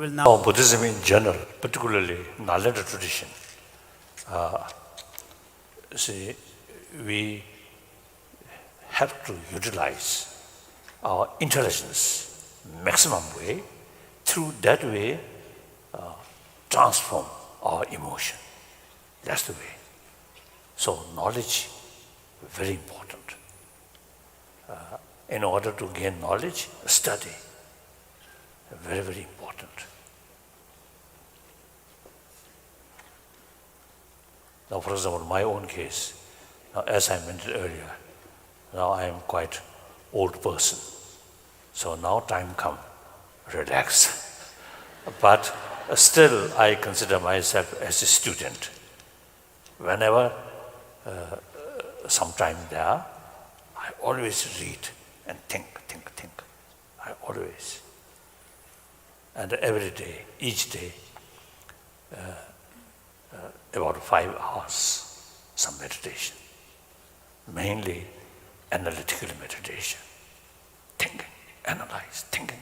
will now... Buddhism in general, particularly Nalanda tradition, see, we have to utilize our intelligence maximum way, through that way transform our emotion. That's the way. So knowledge, very important. In order to gain knowledge, study, very, very important. Now, for example, my own case, now, as I mentioned earlier, now I am quite old person. So now time come, relax. But still I consider myself as a student. Whenever some time there, I always read and think. I always. And every day, each day, about 5 hours, some meditation. Mainly analytical meditation. Thinking, analyze, thinking.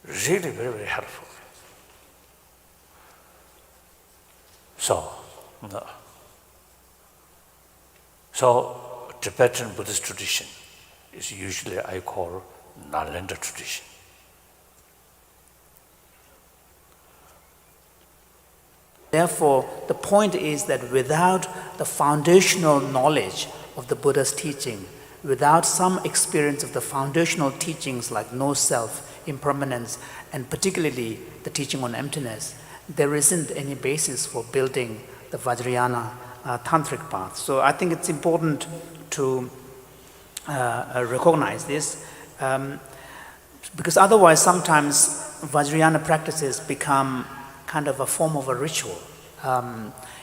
Really very, very helpful. So Tibetan Buddhist tradition is usually I call Nalanda tradition. Therefore, the point is that without the foundational knowledge of the Buddha's teaching, without some experience of the foundational teachings like no self, impermanence, and particularly the teaching on emptiness, there isn't any basis for building the Vajrayana tantric path. So I think it's important to recognize this, because otherwise sometimes Vajrayana practices become kind of a form of a ritual.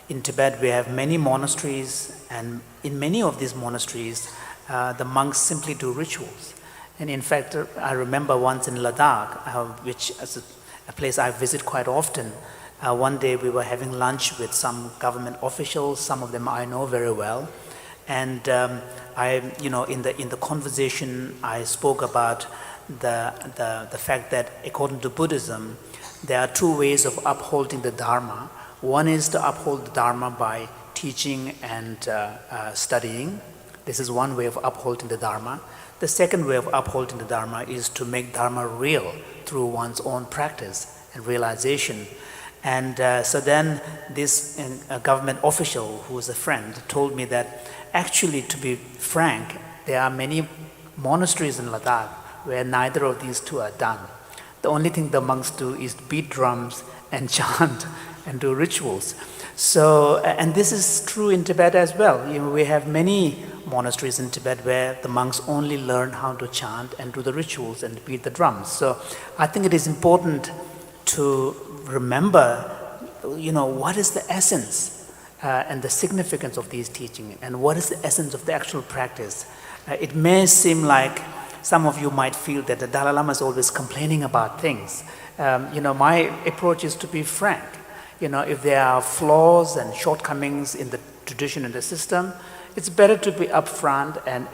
In Tibet we have many monasteries, and in many of these monasteries the monks simply do rituals. And in fact, I remember once in Ladakh, which is a place I visit quite often, one day we were having lunch with some government officials, some of them I know very well, and in the conversation I spoke about the fact that according to Buddhism, there are two ways of upholding the Dharma. One is to uphold the Dharma by teaching and studying. This is one way of upholding the Dharma. The second way of upholding the Dharma is to make Dharma real through one's own practice and realization. And so then this government official, who was a friend, told me that actually, to be frank, there are many monasteries in Ladakh where neither of these two are done. The only thing the monks do is beat drums and chant and do rituals. So, and this is true in Tibet as well. We have many monasteries in Tibet where the monks only learn how to chant and do the rituals and beat the drums. So I think it is important to remember, what is the essence and the significance of these teachings, and what is the essence of the actual practice. It may seem like some of you might feel that the Dalai Lama is always complaining about things. My approach is to be frank. If there are flaws and shortcomings in the tradition and the system, it's better to be upfront and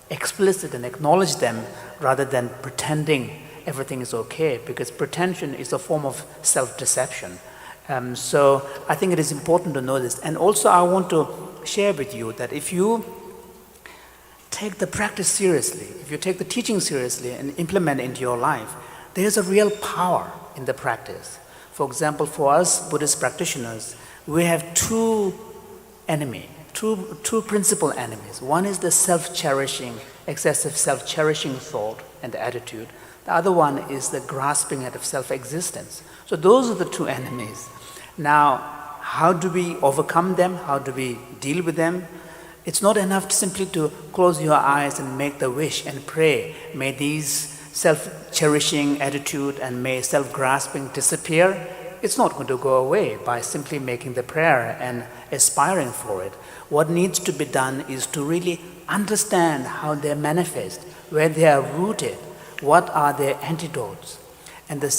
explicit and acknowledge them rather than pretending everything is okay, because pretension is a form of self-deception. So I think it is important to know this. And also I want to share with you that if you take the practice seriously, if you take the teaching seriously and implement it into your life, there is a real power in the practice. For example, for us Buddhist practitioners, we have two principal enemies. One is the self-cherishing, excessive self-cherishing thought and attitude. The other one is the grasping at of self-existence. So those are the two enemies. Now, how do we overcome them? How do we deal with them? It's not enough simply to close your eyes and make the wish and pray, may these self-cherishing attitude and may self-grasping disappear. It's not going to go away by simply making the prayer and aspiring for it. What needs to be done is to really understand how they manifest, where they are rooted, what are their antidotes. And the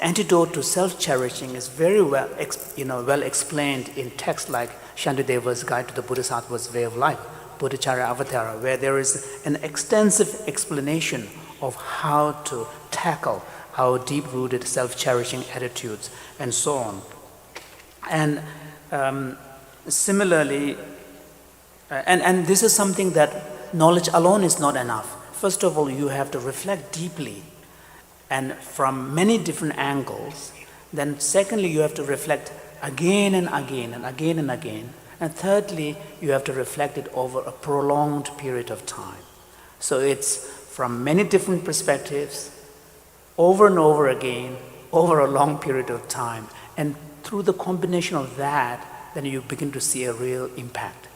antidote to self-cherishing is very well explained in texts like Shantideva's Guide to the Bodhisattva's Way of Life, Bodhicharya Avatara, where there is an extensive explanation of how to tackle, our deep-rooted self-cherishing attitudes, and so on. And similarly, and this is something that knowledge alone is not enough. First of all, you have to reflect deeply and from many different angles. Then secondly, you have to reflect again and again and again and again. And thirdly, you have to reflect it over a prolonged period of time. So it's from many different perspectives, over and over again, over a long period of time. And through the combination of that, then you begin to see a real impact.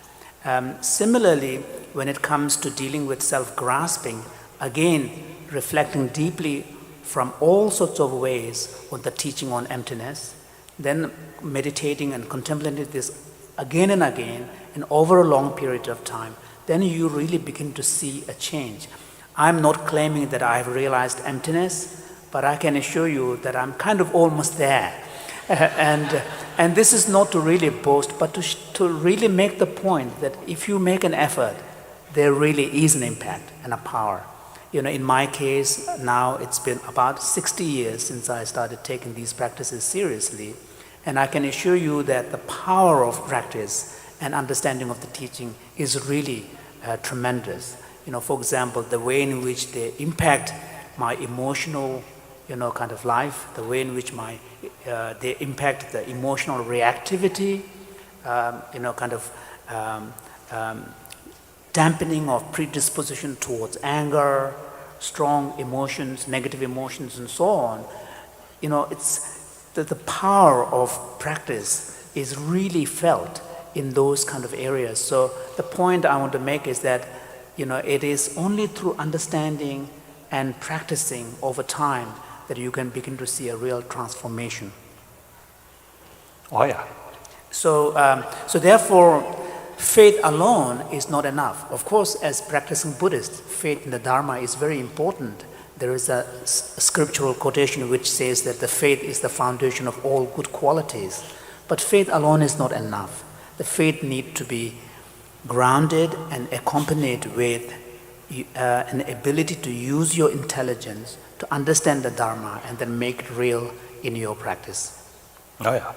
Similarly, when it comes to dealing with self-grasping, again, reflecting deeply from all sorts of ways on the teaching on emptiness, then meditating and contemplating this again and again and over a long period of time, then you really begin to see a change. I'm not claiming that I've realized emptiness, but I can assure you that I'm kind of almost there. And this is not to really boast, but to really make the point that if you make an effort, there really is an impact and a power. In my case, now it's been about 60 years since I started taking these practices seriously, and I can assure you that the power of practice and understanding of the teaching is really tremendous. For example, the way in which they impact my emotional kind of life, the way in which they impact the emotional reactivity, dampening of predisposition towards anger, strong emotions, negative emotions, and so on. It's the power of practice is really felt in those kind of areas. So the point I want to make is that, it is only through understanding and practicing over time that you can begin to see a real transformation. Oh yeah. So therefore, faith alone is not enough. Of course, as practicing Buddhist, faith in the Dharma is very important. There is a scriptural quotation which says that the faith is the foundation of all good qualities. But faith alone is not enough. The faith needs to be grounded and accompanied with an ability to use your intelligence to understand the Dharma and then make it real in your practice. Oh yeah.